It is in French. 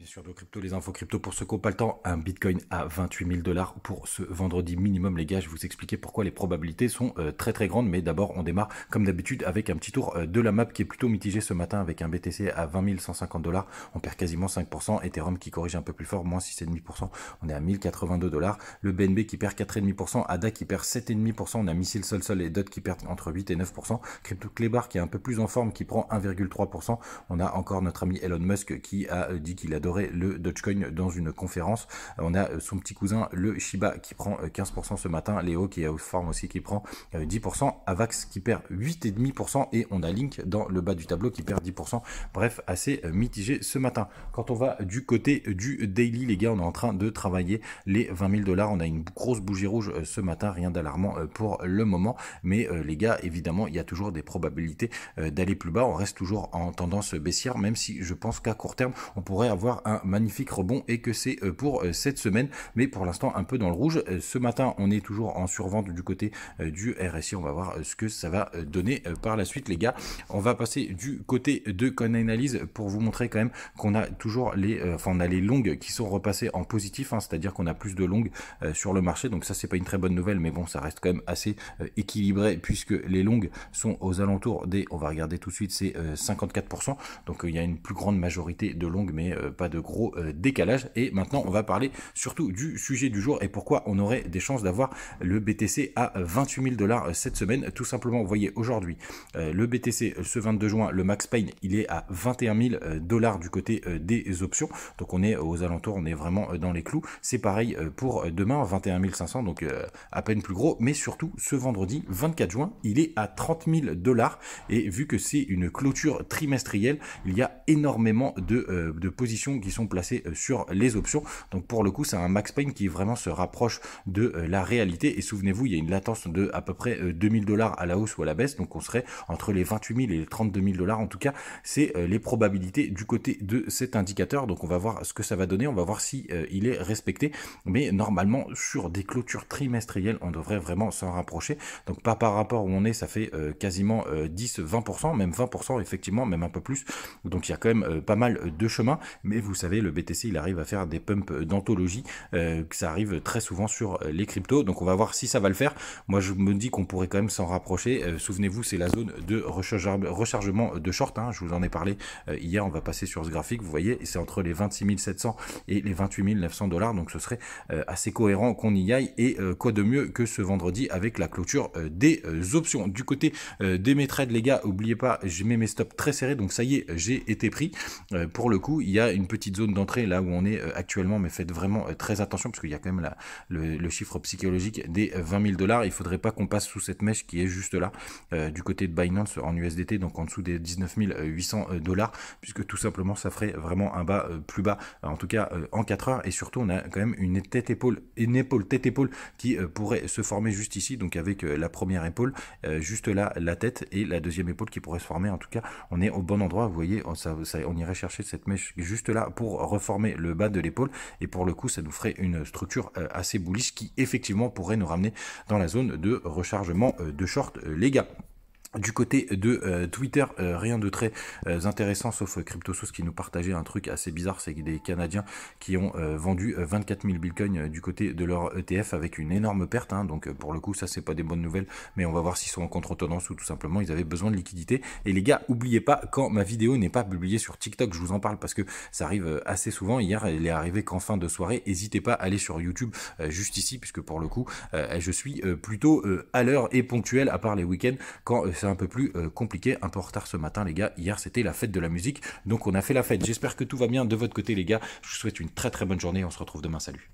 Bien sûr, de crypto, les infos crypto pour ceux qui n'ont pas le temps, un bitcoin à 28 000 dollars pour ce vendredi minimum, les gars. Je vais vous expliquer pourquoi les probabilités sont très très grandes. Mais d'abord, on démarre comme d'habitude avec un petit tour de la map qui est plutôt mitigé ce matin avec un BTC à 20 150 dollars. On perd quasiment 5%. Ethereum qui corrige un peu plus fort, moins 6,5%. On est à 1082 dollars. Le BNB qui perd 4,5%. ADA qui perd 7,5%. On a Missile Sol et DOT qui perdent entre 8 et 9%. Crypto Klebar qui est un peu plus en forme, qui prend 1,3%. On a encore notre ami Elon Musk qui a dit qu'il adorait le Dogecoin dans une conférence. On a son petit cousin le Shiba qui prend 15% ce matin, Léo qui est en forme aussi qui prend 10%, Avax qui perd 8,5% et on a Link dans le bas du tableau qui perd 10%. Bref, assez mitigé ce matin. Quand on va du côté du daily, les gars, on est en train de travailler les 20 000 dollars. On a une grosse bougie rouge ce matin, rien d'alarmant pour le moment, mais les gars, évidemment, il y a toujours des probabilités d'aller plus bas. On reste toujours en tendance baissière, même si je pense qu'à court terme, on pourrait avoir un magnifique rebond et que c'est pour cette semaine, mais pour l'instant un peu dans le rouge. Ce matin, on est toujours en survente du côté du RSI. On va voir ce que ça va donner par la suite, les gars. On va passer du côté de CoinAnalyse pour vous montrer quand même qu'on a toujours on a les longues qui sont repassées en positif, hein, c'est-à-dire qu'on a plus de longues sur le marché. Donc ça, c'est pas une très bonne nouvelle, mais bon, ça reste quand même assez équilibré puisque les longues sont aux alentours des, on va regarder tout de suite, c'est 54%. Donc il y a une plus grande majorité de longues, mais pas de gros décalage. Et maintenant, on va parler surtout du sujet du jour et pourquoi on aurait des chances d'avoir le BTC à 28 000 dollars cette semaine. Tout simplement, vous voyez aujourd'hui le BTC ce 22 juin, le Max Pain, il est à 21 000 dollars du côté des options. Donc on est aux alentours, on est vraiment dans les clous. C'est pareil pour demain, 21 500, donc à peine plus gros. Mais surtout, ce vendredi 24 juin, il est à 30 000 dollars. Et vu que c'est une clôture trimestrielle, il y a énormément de positions qui sont placées sur les options. Donc pour le coup, c'est un Max Pain qui vraiment se rapproche de la réalité. Et souvenez-vous, il y a une latence de à peu près 2 000 dollars à la hausse ou à la baisse. Donc on serait entre les 28 000 et les 32 000 dollars. En tout cas, c'est les probabilités du côté de cet indicateur. Donc on va voir ce que ça va donner. On va voir si il est respecté. Mais normalement, sur des clôtures trimestrielles, on devrait vraiment s'en rapprocher. Donc pas par rapport où on est, ça fait quasiment 10-20%, même 20% effectivement, même un peu plus. Donc il y a quand même pas mal de chemin. Mais vous savez, le BTC, il arrive à faire des pumps d'anthologie, que ça arrive très souvent sur les cryptos. Donc on va voir si ça va le faire. Moi, je me dis qu'on pourrait quand même s'en rapprocher. Souvenez-vous, c'est la zone de rechargement de short, hein. Je vous en ai parlé hier. On va passer sur ce graphique. Vous voyez, c'est entre les 26 700 et les 28 900 dollars. Donc ce serait assez cohérent qu'on y aille. Et quoi de mieux que ce vendredi avec la clôture des options. Du côté des mes trades, les gars, n'oubliez pas, je mets mes stops très serrés. Donc ça y est, j'ai été pris. Pour le coup, il y a une petite zone d'entrée là où on est actuellement, mais faites vraiment très attention parce qu'il y a quand même le chiffre psychologique des 20 000 dollars. Il faudrait pas qu'on passe sous cette mèche qui est juste là du côté de Binance en USDT, donc en dessous des 19 800 dollars, puisque tout simplement ça ferait vraiment un bas plus bas, en tout cas en 4 heures. Et surtout, on a quand même une épaule tête-épaule qui pourrait se former juste ici, donc avec la première épaule juste là, la tête, et la deuxième épaule qui pourrait se former. En tout cas, on est au bon endroit. Vous voyez, on irait chercher cette mèche juste là pour reformer le bas de l'épaule, et pour le coup ça nous ferait une structure assez bullish qui effectivement pourrait nous ramener dans la zone de rechargement de short, les gars. Du côté de Twitter, rien de très intéressant, sauf CryptoSauce qui nous partageait un truc assez bizarre. C'est des Canadiens qui ont vendu 24 000 bitcoins du côté de leur ETF avec une énorme perte, hein. Donc pour le coup, ça c'est pas des bonnes nouvelles, mais on va voir s'ils sont en contre-tendance ou tout simplement ils avaient besoin de liquidité. Et les gars, oubliez pas, quand ma vidéo n'est pas publiée sur TikTok, je vous en parle parce que ça arrive assez souvent. Hier, elle est arrivée qu'en fin de soirée. N'hésitez pas à aller sur YouTube juste ici, puisque pour le coup, je suis plutôt à l'heure et ponctuel, à part les week-ends quand c'est un peu plus compliqué, un peu en retard ce matin, les gars. Hier, c'était la fête de la musique, donc on a fait la fête. J'espère que tout va bien de votre côté, les gars. Je vous souhaite une très très bonne journée. On se retrouve demain. Salut.